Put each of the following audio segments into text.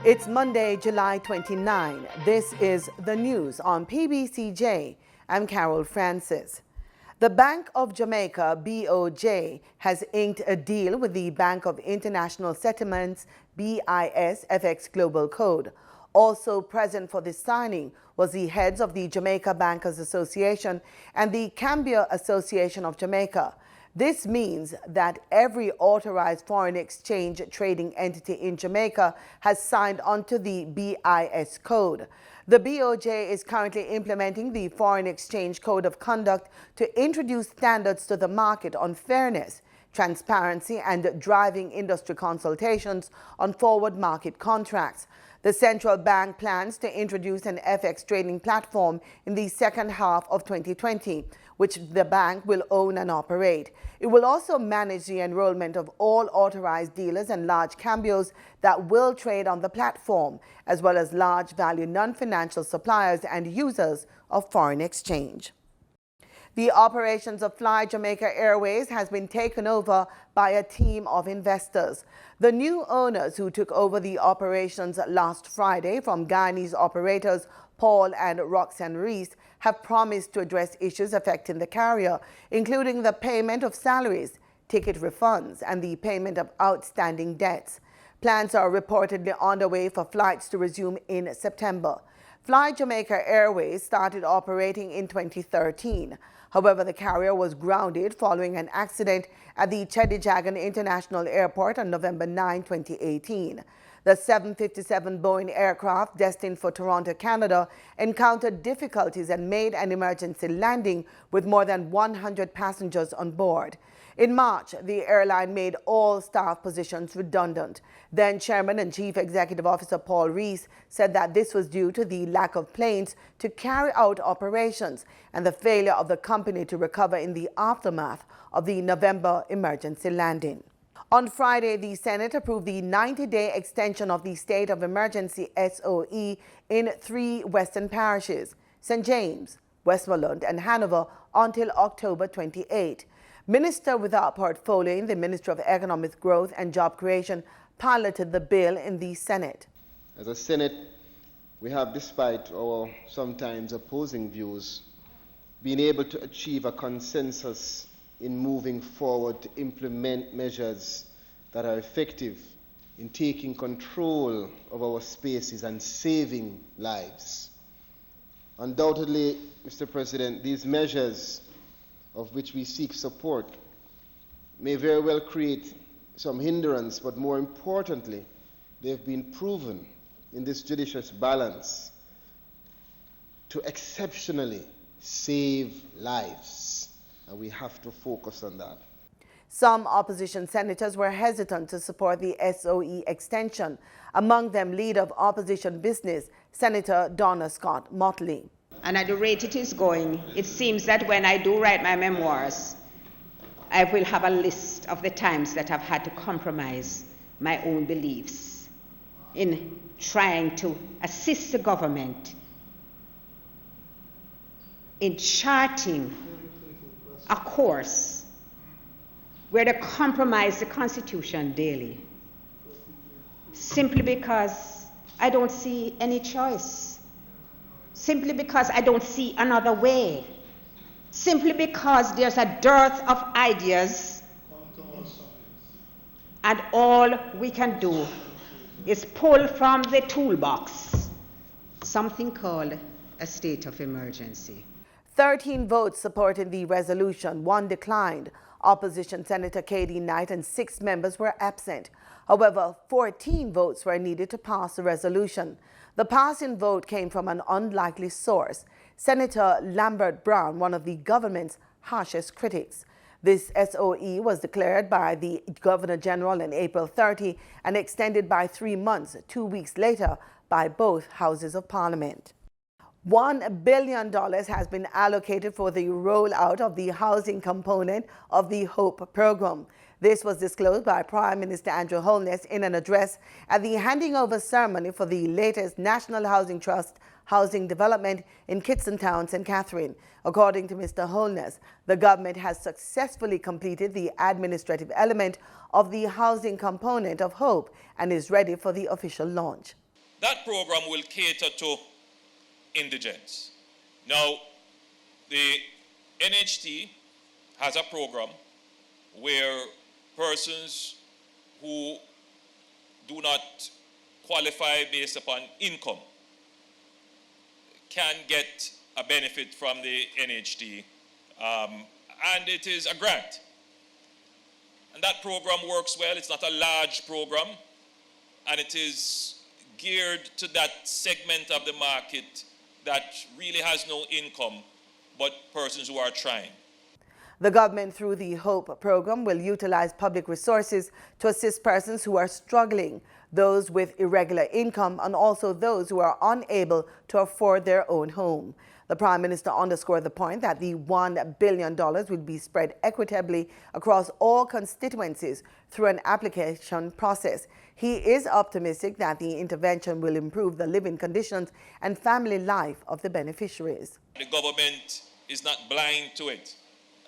It's Monday, July 29. This is the news on PBCJ. I'm Carol Francis. The Bank of Jamaica, BOJ, has inked a deal with the Bank of International Settlements, BIS, FX Global Code. Also present for this signing was the heads of the Jamaica Bankers Association and the Cambia Association of Jamaica. This means that every authorized foreign exchange trading entity in Jamaica has signed onto the BIS code. The BOJ is currently implementing the Foreign Exchange Code of Conduct to introduce standards to the market on fairness, transparency, and driving industry consultations on forward market contracts. The central bank plans to introduce an FX trading platform in the second half of 2020, which the bank will own and operate. It will also manage the enrollment of all authorized dealers and large cambios that will trade on the platform, as well as large value non-financial suppliers and users of foreign exchange. The operations of Fly Jamaica Airways has been taken over by a team of investors. The new owners who took over the operations last Friday from Guyanese operators Paul and Roxanne Reese have promised to address issues affecting the carrier, including the payment of salaries, ticket refunds, and the payment of outstanding debts. Plans are reportedly underway for flights to resume in September. Fly Jamaica Airways started operating in 2013. However, the carrier was grounded following an accident at the Chedijagan International Airport on November 9, 2018. The 757 Boeing aircraft destined for Toronto, Canada, encountered difficulties and made an emergency landing with more than 100 passengers on board. In March, the airline made all staff positions redundant. Then Chairman and Chief Executive Officer Paul Reese said that this was due to the lack of planes to carry out operations and the failure of the company to recover in the aftermath of the November emergency landing. On Friday, the Senate approved the 90-day extension of the state of emergency SOE in 3 western parishes, St. James, Westmoreland, and Hanover, until October 28. Minister without portfolio in the Ministry of Economic Growth and Job Creation piloted the bill in the Senate. As a Senate, we have, despite our sometimes opposing views, been able to achieve a consensus in moving forward to implement measures that are effective in taking control of our spaces and saving lives. Undoubtedly, Mr. President, these measures of which we seek support may very well create some hindrance, but more importantly, they've been proven in this judicious balance to exceptionally save lives, and we have to focus on that. Some opposition senators were hesitant to support the SOE extension, among them leader of opposition business, Senator Donna Scott Motley. And at the rate it is going, it seems that when I do write my memoirs, I will have a list of the times that I've had to compromise my own beliefs in trying to assist the government in charting a course where they compromise the Constitution daily, simply because I don't see any choice. Simply because I don't see another way. Simply because there's a dearth of ideas. And all we can do is pull from the toolbox something called a state of emergency. 13 votes supported the resolution, 1 declined. Opposition Senator Katie Knight and 6 members were absent. However, 14 votes were needed to pass the resolution. The passing vote came from an unlikely source, Senator Lambert Brown, one of the government's harshest critics. This SOE was declared by the Governor General on April 30 and extended by 3 months, 2 weeks later, by both houses of Parliament. $1 billion has been allocated for the rollout of the housing component of the HOPE program. This was disclosed by Prime Minister Andrew Holness in an address at the handing over ceremony for the latest National Housing Trust housing development in Kitson Town, St. Catherine. According to Mr. Holness, the government has successfully completed the administrative element of the housing component of HOPE and is ready for the official launch. that program will cater to indigents. Now, the NHT has a program where persons who do not qualify based upon income can get a benefit from the NHT, and it is a grant. And that program works well. It's not a large program, and it is geared to that segment of the market that really has no income, but persons who are trying. The government, through the HOPE program, will utilize public resources to assist persons who are struggling, those with irregular income, and also those who are unable to afford their own home. The Prime Minister underscored the point that the $1 billion will be spread equitably across all constituencies through an application process. He is optimistic that the intervention will improve the living conditions and family life of the beneficiaries. The government is not blind to it,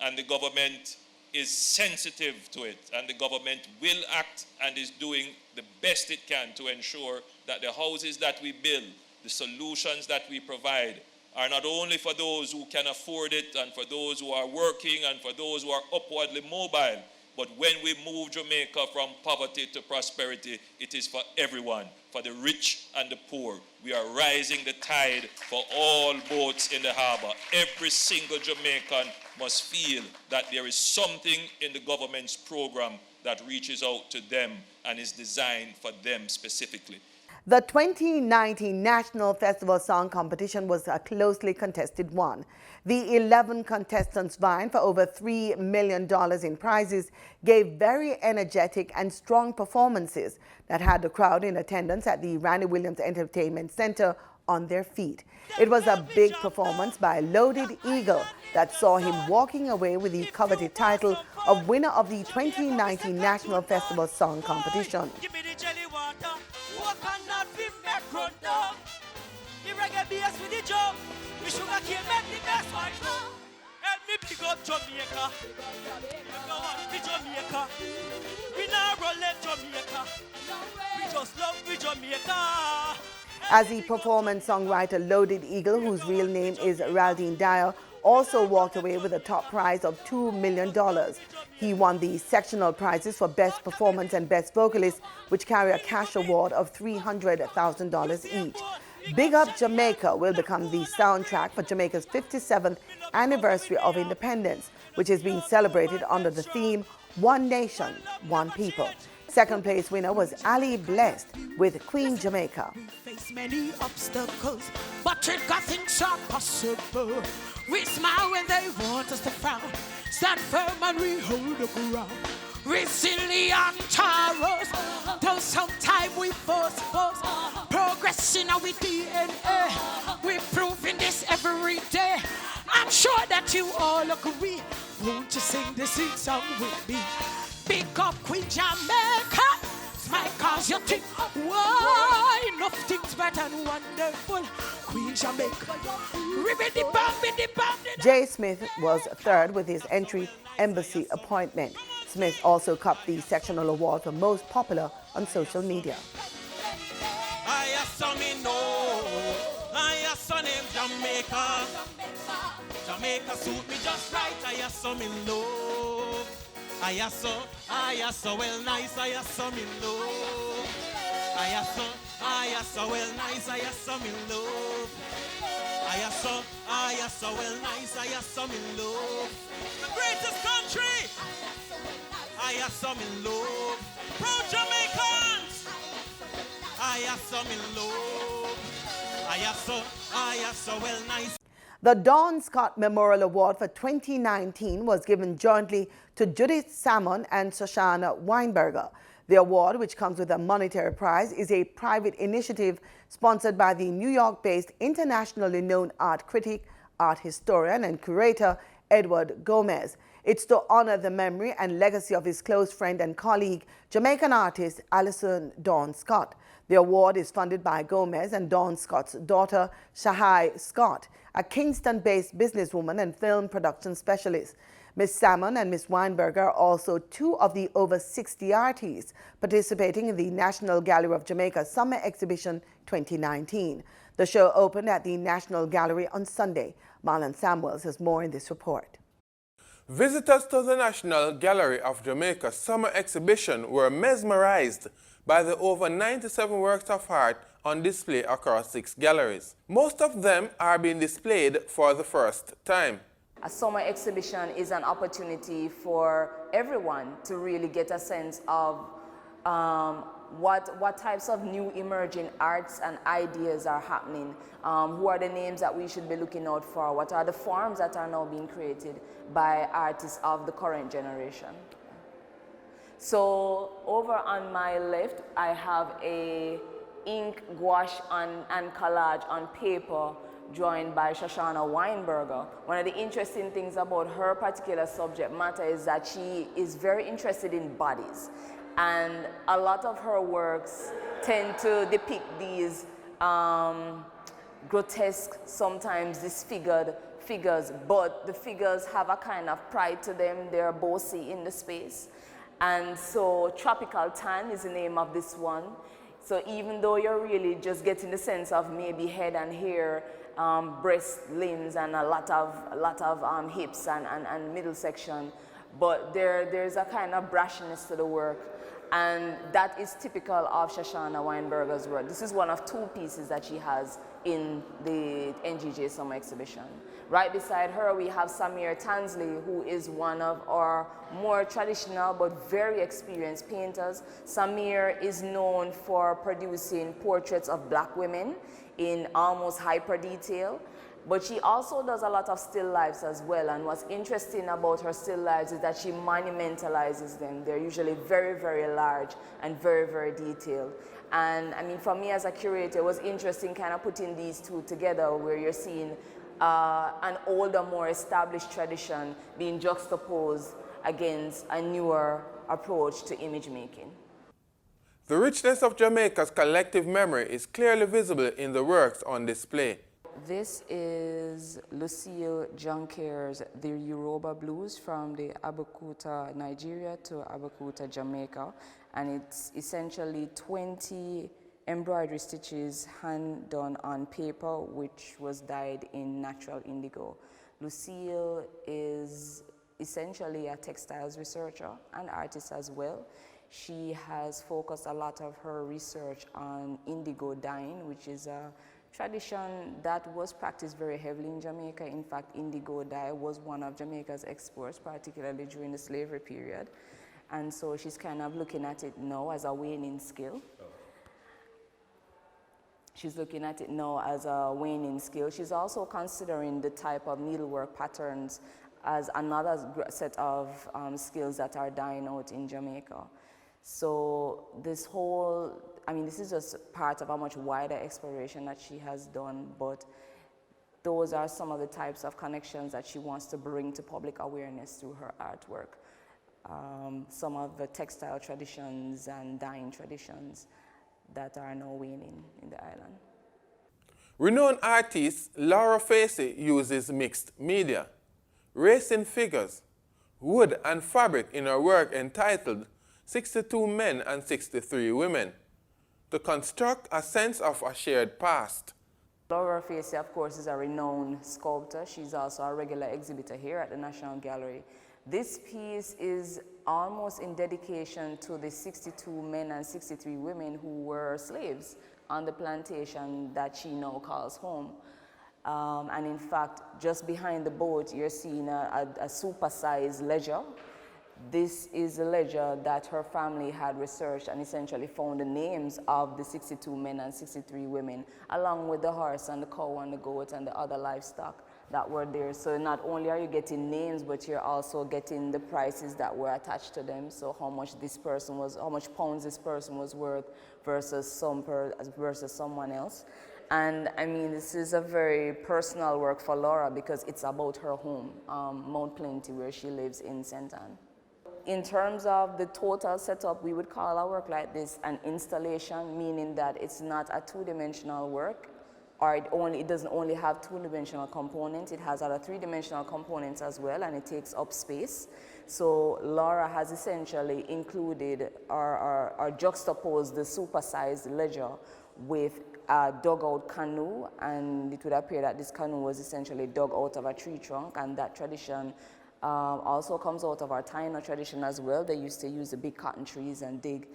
and the government is sensitive to it, and the government will act and is doing the best it can to ensure that the houses that we build, the solutions that we provide, are not only for those who can afford it and for those who are working and for those who are upwardly mobile, but when we move Jamaica from poverty to prosperity, it is for everyone, for the rich and the poor. We are rising the tide for all boats in the harbor. Every single Jamaican must feel that there is something in the government's program that reaches out to them and is designed for them specifically. The 2019 National Festival Song Competition was a closely contested one. The 11 contestants vying for over $3 million in prizes gave very energetic and strong performances that had the crowd in attendance at the Randy Williams Entertainment Center on their feet. It was a big performance by Loaded Eagle that saw him walking away with the coveted title of winner of the 2019 National Festival Song Competition. As the performance songwriter Loaded Eagle, whose real name is Raldine Dyer, also walked away with a top prize of $2 million. He won the sectional prizes for Best Performance and Best Vocalist, which carry a cash award of $300,000 each. Big Up Jamaica will become the soundtrack for Jamaica's 57th anniversary of independence, which is being celebrated under the theme One Nation, One People. Second place winner was Ali Blessed with Queen Jamaica. We face many obstacles, but God things are possible. We smile when they want us to frown. Stand firm and we hold the ground. Resilient heroes, though sometimes we force. Progressing our DNA, we're proving this every day. I'm sure that you all agree. Won't you sing this song with me? Big up Queen Jamaica, smile cause you think, why enough things better and wonderful. Queen Jamaica, Jay Smith was third with his entry embassy appointment. Smith also copped the sectional award for most popular on social media. I saw me know, I saw him Jamaica. Jamaica suit me just right, I saw me love. I saw well nice, I saw me love. I saw well nice, I saw me love. I saw well nice, I saw me love. The greatest country. I saw me love. Proud Jamaicans. I saw me love. I saw well nice. The Don Scott Memorial Award for 2019 was given jointly to Judith Salmon and Shoshana Weinberger. The award, which comes with a monetary prize, is a private initiative sponsored by the New York-based internationally known art critic, art historian, and curator Edward Gomez. It's to honor the memory and legacy of his close friend and colleague, Jamaican artist Alison Dawn Scott. The award is funded by Gomez and Dawn Scott's daughter, Shahai Scott, a Kingston-based businesswoman and film production specialist. Ms. Salmon and Ms. Weinberger are also two of the over 60 artists participating in the National Gallery of Jamaica Summer Exhibition 2019. The show opened at the National Gallery on Sunday. Marlon Samuels has more in this report. Visitors to the National Gallery of Jamaica Summer Exhibition were mesmerized by the over 97 works of art on display across 6 galleries. Most of them are being displayed for the first time. A summer exhibition is an opportunity for everyone to really get a sense of what types of new emerging arts and ideas are happening, who are the names that we should be looking out for, what are the forms that are now being created by artists of the current generation. So over on my left, I have a ink, gouache, and collage on paper drawing by Shoshana Weinberger. One of the interesting things about her particular subject matter is that she is very interested in bodies. And a lot of her works tend to depict these grotesque, sometimes disfigured figures, but the figures have a kind of pride to them. They're bossy in the space. And so Tropical Tan is the name of this one. So even though you're really just getting the sense of maybe head and hair, breast, limbs, and a lot of hips and middle section, but there's a kind of brashness to the work. And that is typical of Shoshana Weinberger's work. This is one of 2 pieces that she has in the NGJ Summer Exhibition. Right beside her, we have Samir Tansley, who is one of our more traditional but very experienced painters. Samir is known for producing portraits of black women in almost hyper detail. But she also does a lot of still lifes as well, and what's interesting about her still lives is that she monumentalizes them. They're usually very, very large and very, very detailed. And I mean, for me as a curator, it was interesting kind of putting these 2 together, where you're seeing an older, more established tradition being juxtaposed against a newer approach to image making. The richness of Jamaica's collective memory is clearly visible in the works on display. This is Lucille Junker's The Yoruba Blues from the Abeokuta, Nigeria to Abeokuta, Jamaica. And it's essentially 20 embroidery stitches hand done on paper, which was dyed in natural indigo. Lucille is essentially a textiles researcher and artist as well. She has focused a lot of her research on indigo dyeing, which is a tradition that was practiced very heavily in Jamaica. In fact, indigo dye was one of Jamaica's exports, particularly during the slavery period. And so she's kind of looking at it now as a waning skill. She's looking at it now as a waning skill. She's also considering the type of needlework patterns as another set of skills that are dying out in Jamaica. So this whole, I mean, this is just part of a much wider exploration that she has done, but those are some of the types of connections that she wants to bring to public awareness through her artwork. Some of the textile traditions and dyeing traditions that are now waning in the island. Renowned artist Laura Facey uses mixed media, racing figures, wood and fabric in her work entitled 62 Men and 63 Women to construct a sense of a shared past. Laura Facey, of course, is a renowned sculptor. She's also a regular exhibitor here at the National Gallery. This piece is almost in dedication to the 62 men and 63 women who were slaves on the plantation that she now calls home. And in fact, just behind the boat, you're seeing a super-sized ledger. This is a ledger that her family had researched and essentially found the names of the 62 men and 63 women, along with the horse and the cow and the goat and the other livestock that were there. So not only are you getting names, but you're also getting the prices that were attached to them. So how much this person was, how much pounds this person was worth versus someone else. And I mean, this is a very personal work for Laura because it's about her home, Mount Plenty, where she lives in St. Anne. In terms of the total setup, we would call a work like this an installation, meaning that it's not a two-dimensional work. or it doesn't only have two-dimensional components, it has other three-dimensional components as well, and it takes up space. So Laura has essentially included or juxtaposed the supersized ledger with a dugout canoe, and it would appear that this canoe was essentially dug out of a tree trunk, and that tradition also comes out of our Taino tradition as well. They used to use the big cotton trees and dig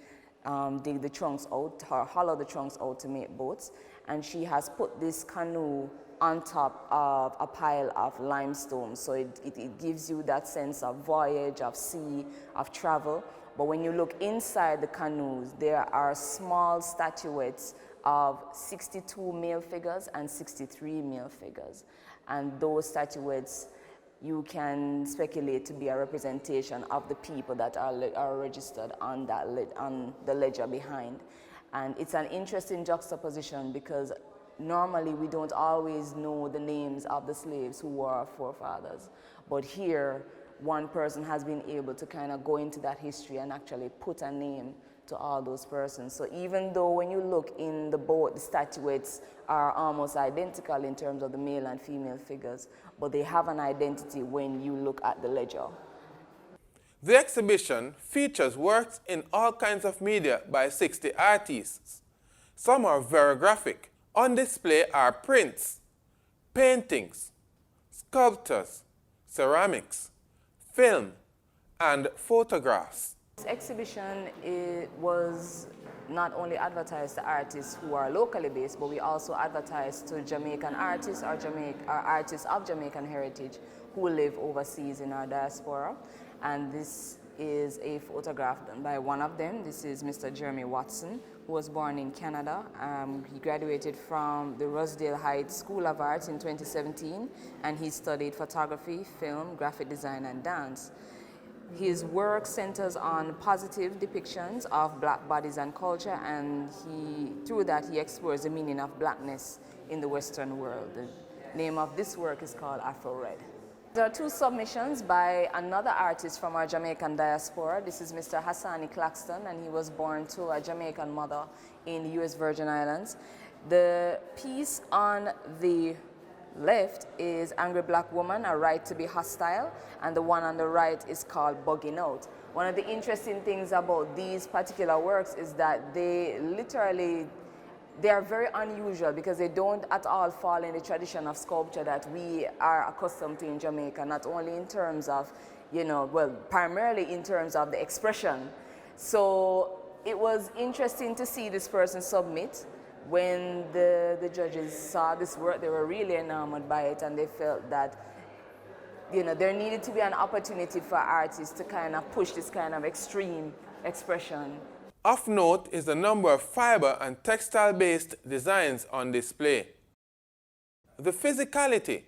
the trunks out, or hollow the trunks out to make boats. And she has put this canoe on top of a pile of limestone. So it gives you that sense of voyage, of sea, of travel. But when you look inside the canoes, there are small statuettes of 62 male figures and 63 male figures. And those statuettes, you can speculate to be a representation of the people that are registered on the ledger behind. And it's an interesting juxtaposition because normally we don't always know the names of the slaves who were our forefathers. But here, one person has been able to kind of go into that history and actually put a name to all those persons. So even though when you look in the boat, the statuettes are almost identical in terms of the male and female figures, but they have an identity when you look at the ledger. The exhibition features works in all kinds of media by 60 artists. Some are very graphic. On display are prints, paintings, sculptures, ceramics, film, and photographs. This exhibition was not only advertised to artists who are locally based, but we also advertised to Jamaican artists or artists of Jamaican heritage who live overseas in our diaspora. And this is a photograph done by one of them. This is Mr. Jeremy Watson, who was born in Canada. He graduated from the Rosedale Heights School of Arts in 2017, and he studied photography, film, graphic design, and dance. His work centers on positive depictions of black bodies and culture, and through that he explores the meaning of blackness in the Western world. The name of this work is called Afro Red. There are two submissions by another artist from our Jamaican diaspora. This is Mr. Hassani Claxton, and he was born to a Jamaican mother in the U.S. Virgin Islands. The piece on the left is Angry Black Woman, A Right to be Hostile, and the one on the right is called Bugging Out. One of the interesting things about these particular works is that they are very unusual because they don't at all fall in the tradition of sculpture that we are accustomed to in Jamaica, not only in terms of, primarily in terms of the expression. So it was interesting to see this person submit. When the judges saw this work, they were really enamored by it, and they felt that there needed to be an opportunity for artists to kind of push this kind of extreme expression. Of note is the number of fiber and textile-based designs on display. The physicality,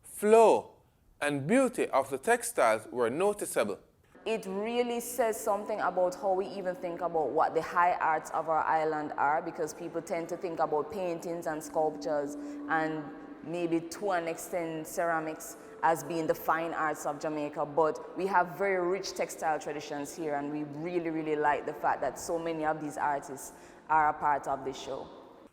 flow, and beauty of the textiles were noticeable. It really says something about how we even think about what the high arts of our island are, because people tend to think about paintings and sculptures and maybe to an extent ceramics as being the fine arts of Jamaica, but we have very rich textile traditions here, and we really, really like the fact that so many of these artists are a part of this show.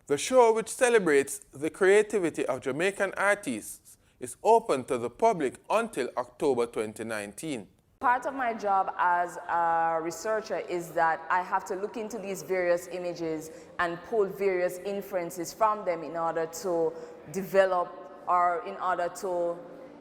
The show, which celebrates the creativity of Jamaican artists, is open to the public until October 2019. Part of my job as a researcher is that I have to look into these various images and pull various inferences from them in order to develop or in order to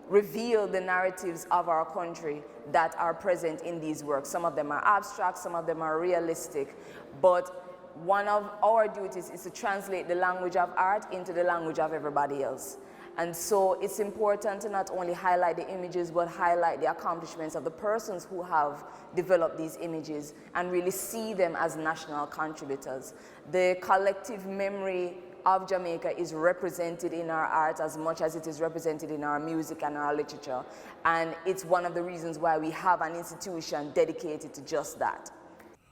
reveal the narratives of our country that are present in these works. Some of them are abstract, some of them are realistic, but one of our duties is to translate the language of art into the language of everybody else. And so it's important to not only highlight the images, but highlight the accomplishments of the persons who have developed these images and really see them as national contributors. The collective memory of Jamaica is represented in our art as much as it is represented in our music and our literature. And it's one of the reasons why we have an institution dedicated to just that.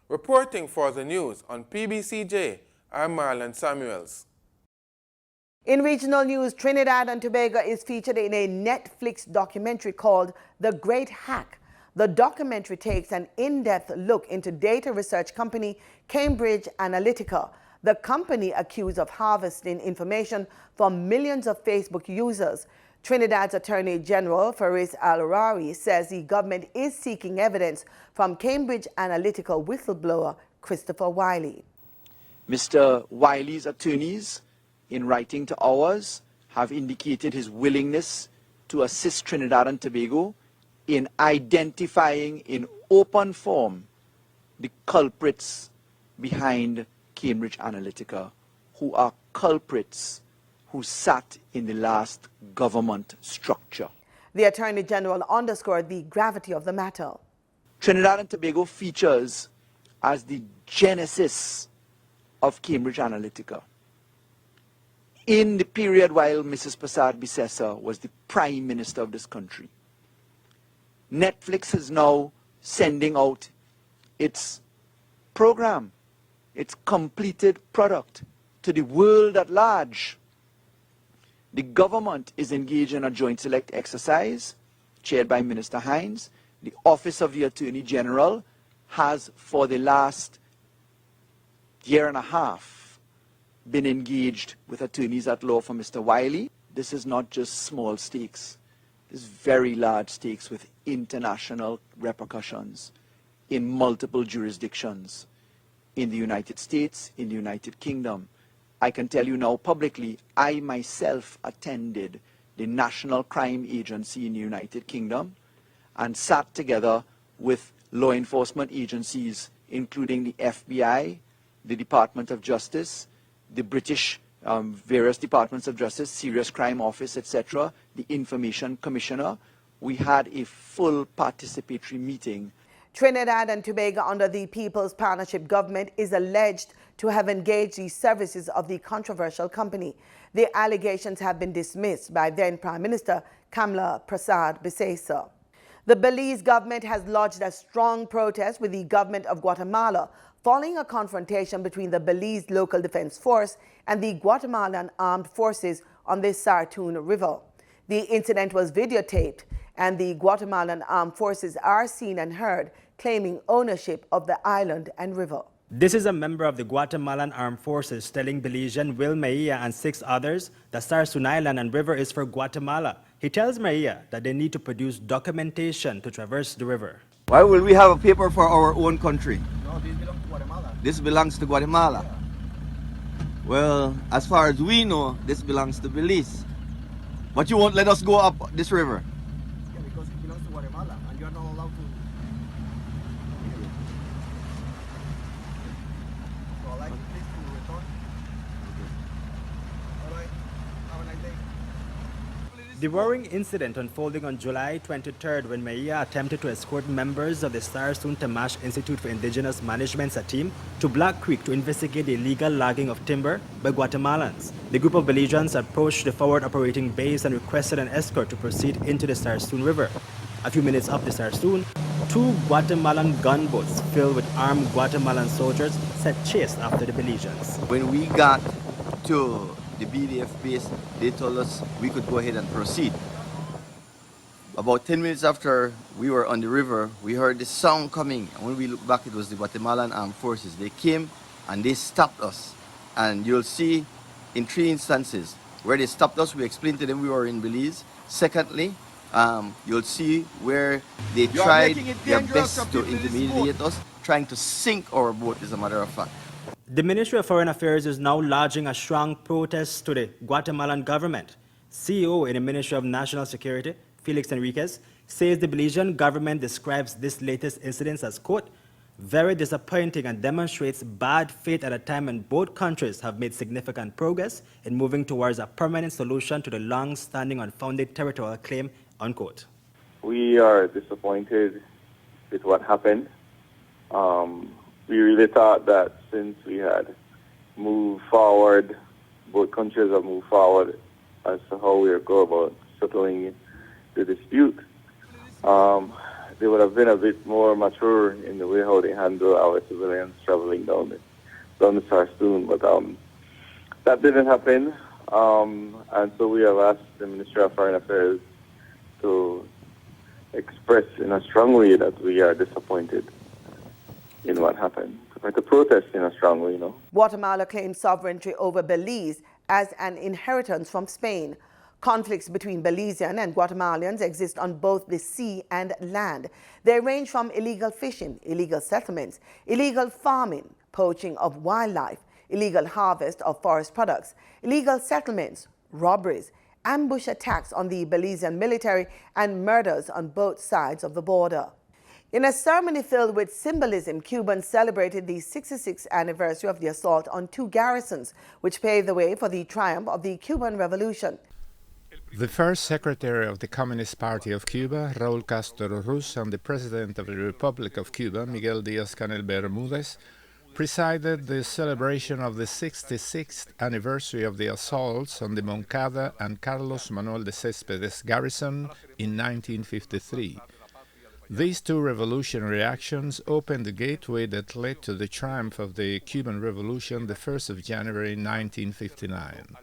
Reporting for the news on PBCJ, I'm Marlon Samuels. In regional news, Trinidad and Tobago is featured in a Netflix documentary called The Great Hack. The documentary takes an in-depth look into data research company Cambridge Analytica. The company accused of harvesting information from millions of Facebook users. Trinidad's Attorney General Faris Al-Rari says the government is seeking evidence from Cambridge Analytica whistleblower Christopher Wiley. Mr. Wiley's attorneys, in writing to ours, have indicated his willingness to assist Trinidad and Tobago in identifying in open form the culprits behind Cambridge Analytica, who are culprits who sat in the last government structure. The Attorney General underscored the gravity of the matter. Trinidad and Tobago features as the genesis of Cambridge Analytica. In the period while Mrs. Pbcj was the Prime Minister of this country, Netflix is now sending out its program, its completed product, to the world at large. The government is engaged in a joint select exercise chaired by Minister Hines. The Office of the Attorney General has, for the last year and a half, been engaged with attorneys at law for Mr. Wiley. This is not just small stakes. This is very large stakes with international repercussions in multiple jurisdictions in the United States, in the United Kingdom. I can tell you now publicly, I myself attended the National Crime Agency in the United Kingdom and sat together with law enforcement agencies, including the FBI, the Department of Justice, the British various departments of justice, Serious Crime Office, etc., the Information Commissioner. We had a full participatory meeting. Trinidad and Tobago, under the People's Partnership Government, is alleged to have engaged the services of the controversial company. The allegations have been dismissed by then Prime Minister Kamla Prasad-Bisesa. The Belize government has lodged a strong protest with the government of Guatemala following a confrontation between the Belize Local Defense Force and the Guatemalan Armed Forces on the Sartún River. The incident was videotaped, and the Guatemalan Armed Forces are seen and heard claiming ownership of the island and river. This is a member of the Guatemalan Armed Forces telling Belizean Will Maia and 6 others that Sartún Island and river is for Guatemala. He tells Maia that they need to produce documentation to traverse the river. Why will we have a paper for our own country? No, this belongs to Guatemala. This belongs to Guatemala. Yeah. Well, as far as we know, this belongs to Belize. But you won't let us go up this river. Yeah, because it belongs to Guatemala and you're not allowed to. So I'd like the police to return. All right. Have a nice day. The worrying incident unfolding on July 23rd when Maia attempted to escort members of the Sartún Tamash Institute for Indigenous Management's team to Black Creek to investigate the illegal logging of timber by Guatemalans. The group of Belizeans approached the forward operating base and requested an escort to proceed into the Sartún River. A few minutes up the Sartún, 2 Guatemalan gunboats filled with armed Guatemalan soldiers set chase after the Belizeans. When we got to the BDF base, they told us we could go ahead and proceed. About 10 minutes after we were on the river, we heard the sound coming. And when we looked back, it was the Guatemalan Armed Forces. They came and they stopped us. And you'll see in 3 instances where they stopped us, we explained to them we were in Belize. Secondly, you'll see where they tried their best to intimidate us, trying to sink our boat, as a matter of fact. The Ministry of Foreign Affairs is now lodging a strong protest to the Guatemalan government. CEO in the Ministry of National Security, Felix Enriquez, says the Belizean government describes this latest incident as, quote, very disappointing and demonstrates bad faith at a time when both countries have made significant progress in moving towards a permanent solution to the long-standing unfounded territorial claim, unquote. We are disappointed with what happened. We really thought that since we had moved forward, both countries have moved forward as to how we go about settling the dispute. They would have been a bit more mature in the way how they handle our civilians traveling down the Sartún, but that didn't happen. And so we have asked the Ministry of Foreign Affairs to express in a strong way that we are disappointed in what happened, to to protest in a strong way, you know. Guatemala claims sovereignty over Belize as an inheritance from Spain. Conflicts between Belizean and Guatemalans exist on both the sea and land. They range from illegal fishing, illegal settlements, illegal farming, poaching of wildlife, illegal harvest of forest products, illegal settlements, robberies, ambush attacks on the Belizean military, and murders on both sides of the border. In a ceremony filled with symbolism, Cubans celebrated the 66th anniversary of the assault on two garrisons, which paved the way for the triumph of the Cuban Revolution. The first Secretary of the Communist Party of Cuba, Raúl Castro Ruz, and the President of the Republic of Cuba, Miguel Díaz-Canel Bermúdez, presided the celebration of the 66th anniversary of the assaults on the Moncada and Carlos Manuel de Céspedes garrison in 1953. These two revolutionary actions opened the gateway that led to the triumph of the Cuban Revolution the 1st of January 1959.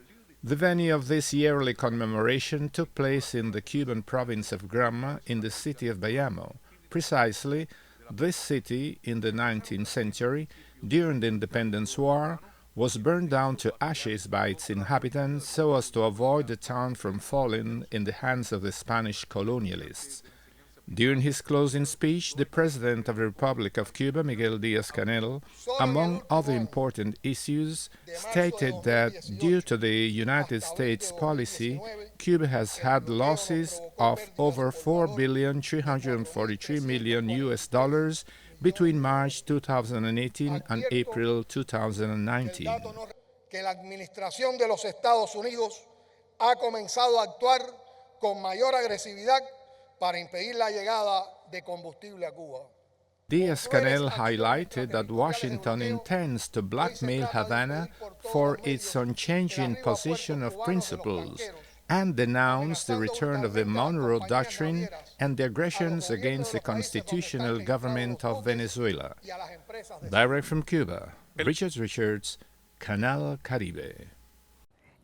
The venue of this yearly commemoration took place in the Cuban province of Granma in the city of Bayamo. Precisely, this city, in the 19th century, during the Independence War, was burned down to ashes by its inhabitants so as to avoid the town from falling in the hands of the Spanish colonialists. During his closing speech, the President of the Republic of Cuba, Miguel Díaz-Canel, among other important issues, stated that due to the United States policy, Cuba has had losses of over $4,343,000,000 US between March 2018 and April 2019. Que la administración de los Estados Unidos ha comenzado a actuar con mayor agresividad para impedir la llegada de combustible a Cuba. Díaz-Canel highlighted that Washington intends to blackmail Havana for its unchanging position of principles and denounced the return of the Monroe Doctrine and the aggressions against the constitutional government of Venezuela. Direct from Cuba, Richard Richards, Canal Caribe.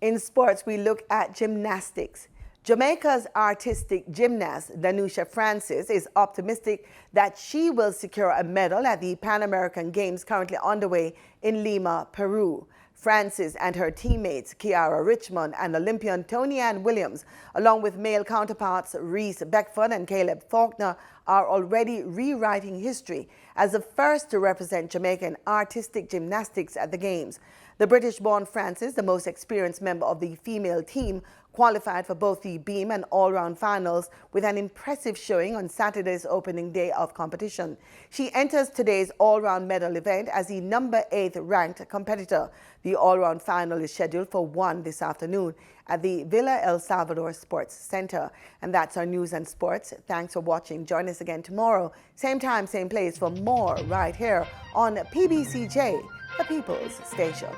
In sports, we look at gymnastics. Jamaica's artistic gymnast, Danusha Francis, is optimistic that she will secure a medal at the Pan American Games currently underway in Lima, Peru. Francis and her teammates, Kiara Richmond and Olympian Tony Ann Williams, along with male counterparts Reese Beckford and Caleb Faulkner, are already rewriting history as the first to represent Jamaica in artistic gymnastics at the Games. The British-born Francis, the most experienced member of the female team, qualified for both the beam and all-round finals with an impressive showing on Saturday's opening day of competition. She enters today's all-round medal event as the number 8th ranked competitor. The all-round final is scheduled for 1 this afternoon at the Villa El Salvador Sports Center. And that's our news and sports. Thanks for watching. Join us again tomorrow, same time, same place for more right here on PBCJ, the People's Station.